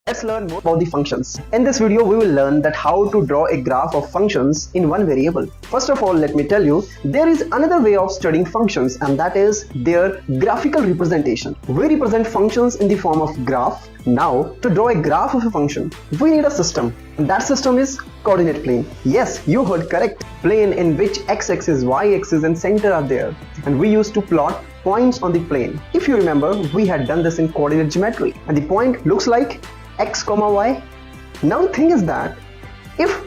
Let's learn more about the functions. In this video, we will learn that how to draw a graph of functions in one variable. First of all, let me tell you, there is another way of studying functions, and that is their graphical representation. We represent functions in the form of graph. Now, to draw a graph of a function, we need a system. And that system is coordinate plane. Yes, you heard correct. Plane in which x-axis, y-axis and center are there. And we used to plot points on the plane. If you remember, we had done this in coordinate geometry. And the point looks like x comma y. Now the thing is that if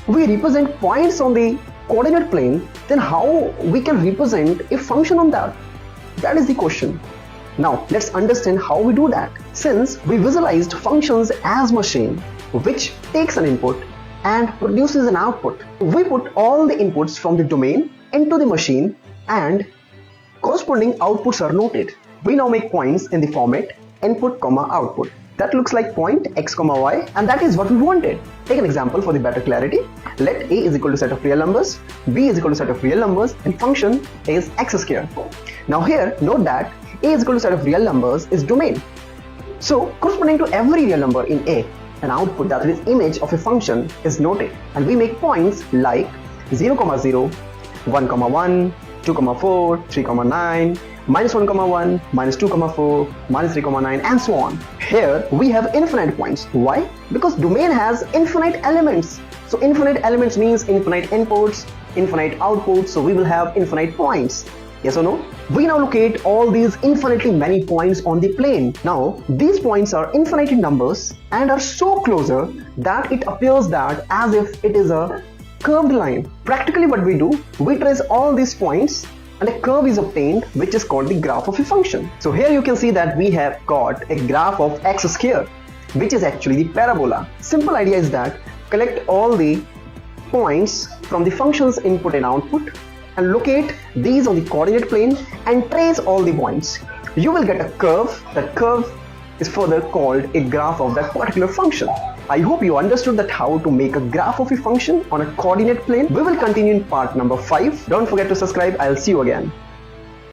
we represent points on the coordinate plane, then how we can represent a function on that? That is the question. Now let's understand how we do that. Since we visualized functions as machine which takes an input and produces an output, we put all the inputs from the domain into the machine and corresponding outputs are noted. We now make points in the format input comma output. That looks like point x comma y, and that is what we wanted. Take an example for the better clarity. Let a is equal to set of real numbers, b is equal to set of real numbers, and function is x square. Now here, note that a is equal to set of real numbers is domain. So corresponding to every real number in a, an output, that is image of a function, is noted, and we make points like 0, 0, 1, 1, 2, 4, 3, 9, minus 1, 1, minus 2, 4, minus 3, 9, and so on. Here we have infinite points. Why? Because domain has infinite elements. So infinite elements means infinite inputs, infinite outputs, so we will have infinite points. Yes or no? We now locate all these infinitely many points on the plane. Now these points are infinite in numbers and are so closer that it appears that as if it is a curved line. Practically what we do, we trace all these points and a curve is obtained which is called the graph of a function. So here you can see that we have got a graph of x square, which is actually the parabola. Simple idea is that collect all the points from the function's input and output and locate these on the coordinate plane and trace all the points. You will get a curve. That curve is further called a graph of that particular function. I hope you understood that how to make a graph of a function on a coordinate plane. We will continue in part number 5. Don't forget to subscribe. I'll see you again.